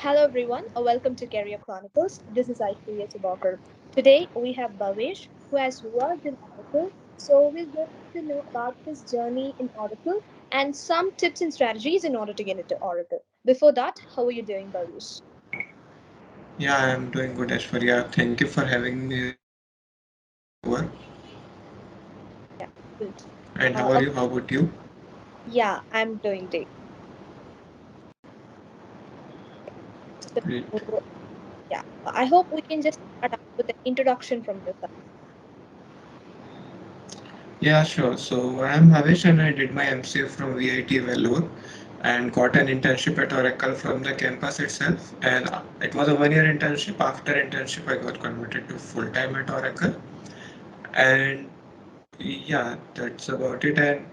Hello everyone, welcome to Career Chronicles. This is Aishwarya Subakar. Today we have Bhavesh who has worked in Oracle. So we're going to know about his journey in Oracle and some tips and strategies in order to get into Oracle. Before that, how are you doing, Bhavesh? Yeah, I'm doing good, Ashwarya. Thank you for having me over. Yeah, good. And how are you? Okay, How about you? yeah, I'm doing great. So, Great. yeah, I hope we can just start out with an introduction from your side. Yeah, sure. So I'm Bhavesh and I did my MCA from VIT Vellore and got an internship at Oracle from the campus itself. And it was a 1 year internship. After internship, I got converted to full time at Oracle. And yeah, that's about it. And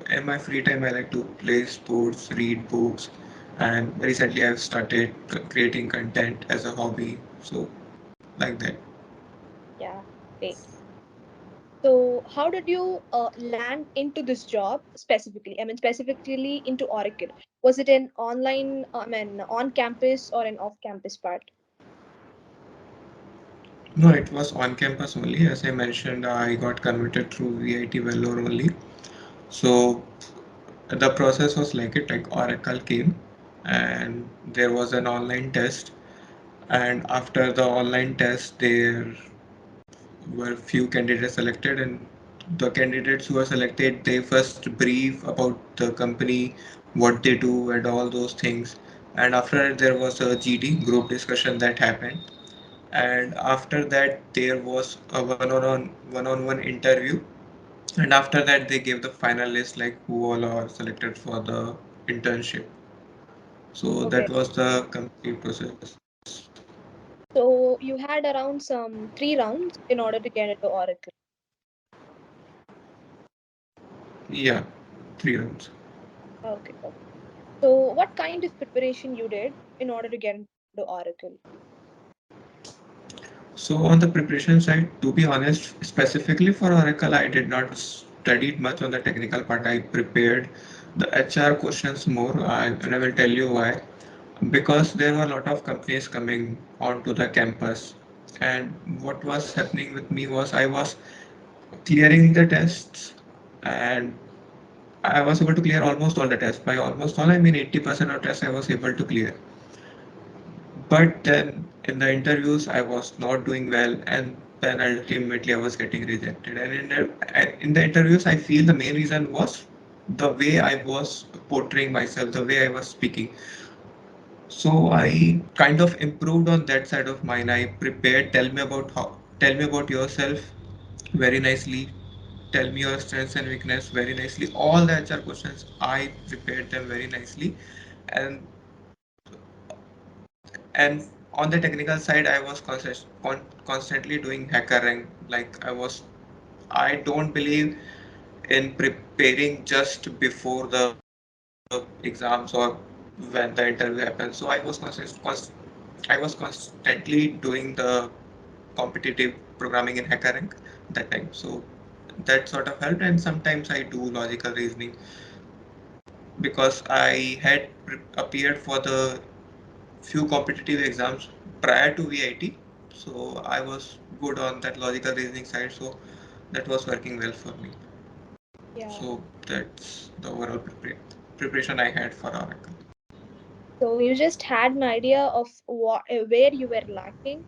in my free time, I like to play sports, read books, and recently I've started creating content as a hobby. So like that. Yeah, great. So, how did you land into this job specifically? I mean, specifically into Oracle. Was it an online, on campus or an off campus part? No, it was on campus only. As I mentioned, I got converted through VIT Vellore only. So the process was like it, like Oracle came and there was an online test. And after the online test, there were few candidates selected, and the candidates who were selected, they first brief about the company, what they do, and all those things. And after that, there was a GD group discussion that happened, and after that there was a one-on-one interview, and after that they gave the final list like who all are selected for the internship. So that Okay. was the complete process. So, you had around some 3 rounds in order to get into Oracle. Yeah, 3 rounds. Okay. Okay. So, what kind of preparation you did in order to get into Oracle? So on the preparation side, to be honest, specifically for Oracle, I did not study much on the technical part. I prepared the HR questions more, and I will tell you why. Because there were a lot of companies coming onto the campus, and what was happening with me was I was clearing the tests, and I was able to clear almost all the tests. By almost all, I mean 80% of tests I was able to clear. But then in the interviews, I was not doing well, and then ultimately I was getting rejected. And in the interviews, I feel the main reason was the way I was portraying myself, the way I was speaking. So I kind of improved on that side of mine. I prepared. Tell me about yourself very nicely. Tell me your strengths and weakness very nicely. All the HR questions, I prepared them very nicely, and and on the technical side I was constantly doing hacker rank. Like I don't believe in preparing just before the exams or when the interview happens. So I was constantly doing the competitive programming in hacker rank that time. So that sort of helped, and sometimes I do logical reasoning because I had appeared for the few competitive exams prior to VIT, so I was good on that logical reasoning side, so that was working well for me. Yeah. So that's the overall preparation I had for Oracle. So, you just had an idea of where you were lacking.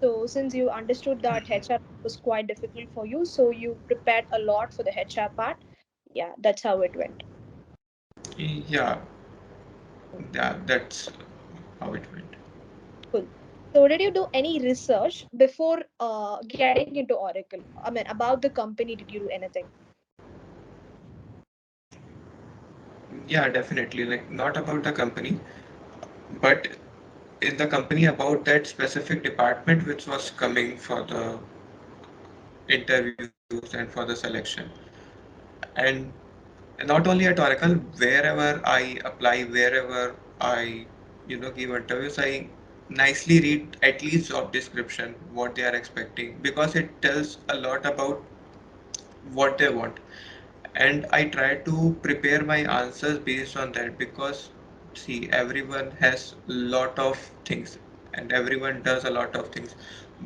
So, since you understood that HR was quite difficult for you, so you prepared a lot for the HR part. Yeah, that's how it went. Yeah, yeah, that's how it went. Cool. So, did you do any research before getting into Oracle? I mean, about the company, did you do anything? Yeah, definitely. Like not about the company, but in the company about that specific department which was coming for the interviews and for the selection. And not only at Oracle, wherever I apply, wherever I, give interviews, I nicely read at least job description, what they are expecting, because it tells a lot about what they want. And I try to prepare my answers based on that because see, everyone has lot of things and everyone does a lot of things,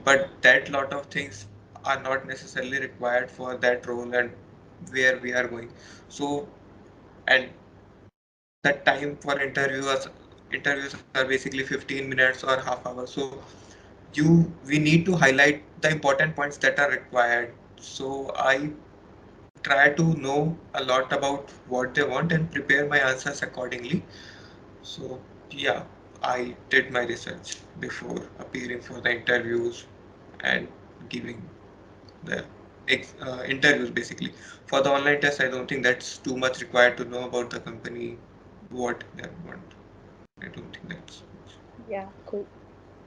but that lot of things are not necessarily required for that role and where we are going. So and the time for interviews are basically 15 minutes or half hour. So we need to highlight the important points that are required. So I try to know a lot about what they want and prepare my answers accordingly. So yeah, I did my research before appearing for the interviews and giving the interviews basically. For the online test, I don't think that's too much required to know about the company, what they want. I don't think that's much. Yeah, cool.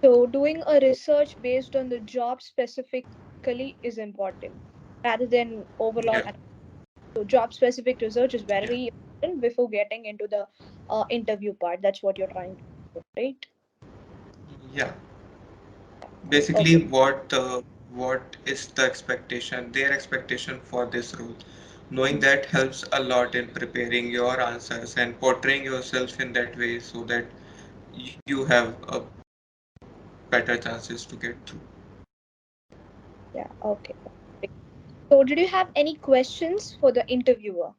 So doing a research based on the job specifically is important rather than overall. Yeah, So job specific research is yeah, very important before getting into the interview part. That's what you're trying to do, right? yeah. Yeah, cool. Basically, Okay. what is the expectation, their expectation for this role? Knowing that helps a lot in preparing your answers and portraying yourself in that way so that you have a better chances to get through. Yeah, okay. So did you have any questions for the interviewer?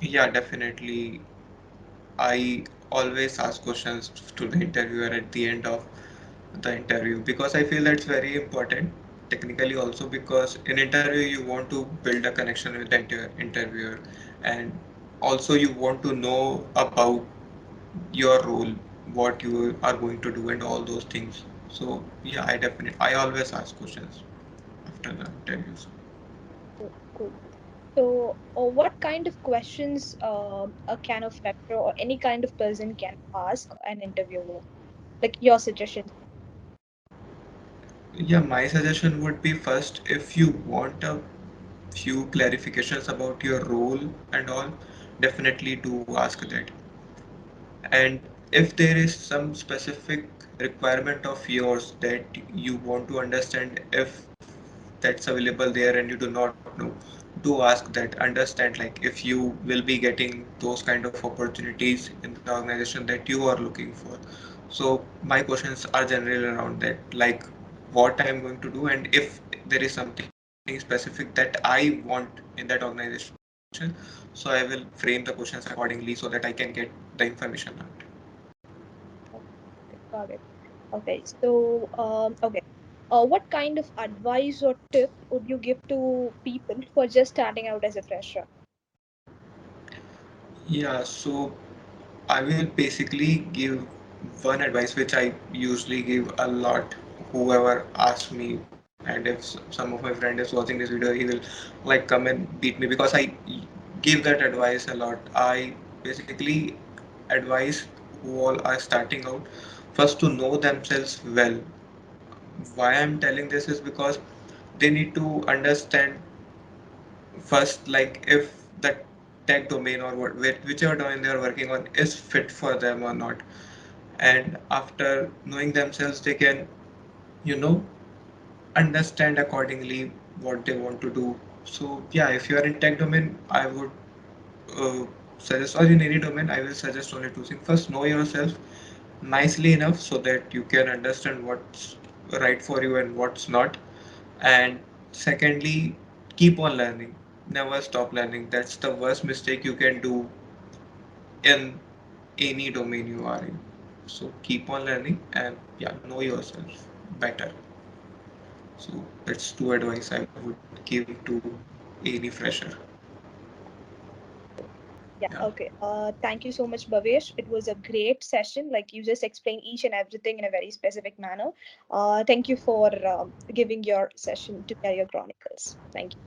Yeah, definitely. I always ask questions to the interviewer at the end of the interview because I feel that's very important technically also because in interview you want to build a connection with the interviewer and also you want to know about your role, what you are going to do and all those things. So yeah, I always ask questions after the interviews. Cool, cool. So, what kind of questions a can of fresher or any kind of person can ask an interviewer? Like your suggestions. Yeah, my suggestion would be first if you want a few clarifications about your role and all, definitely do ask that. And if there is some specific requirement of yours that you want to understand if that's available there and you do not know, do ask that. Understand like if you will be getting those kind of opportunities in the organization that you are looking for. So my questions are generally around that, like what I'm going to do and if there is something specific that I want in that organization. So I will frame the questions accordingly so that I can get the information out. Okay, got it. Okay, so okay. What kind of advice or tip would you give to people who are just starting out as a fresher? Yeah, so I will basically give one advice which I usually give a lot whoever asks me, and if some of my friend is watching this video, he will like come and beat me because I give that advice a lot. I basically advise who all are starting out first to know themselves well. Why I'm telling this is because they need to understand first like if the tech domain or whichever domain they are working on is fit for them or not, and after knowing themselves they can you know understand accordingly what they want to do. So yeah, if you are in tech domain I would uh, suggest, or in any domain I will suggest only two things. First, know yourself nicely enough so that you can understand what's right for you and what's not. And secondly, keep on learning. Never stop learning. That's the worst mistake you can do in any domain you are in. So keep on learning and yeah, know yourself better. So that's two advice I would give to any fresher. Yeah, Yeah. okay. Thank you so much, Bhavesh. It was a great session. Like you just explained each and everything in a very specific manner. Thank you for giving your session to Career Chronicles. Thank you.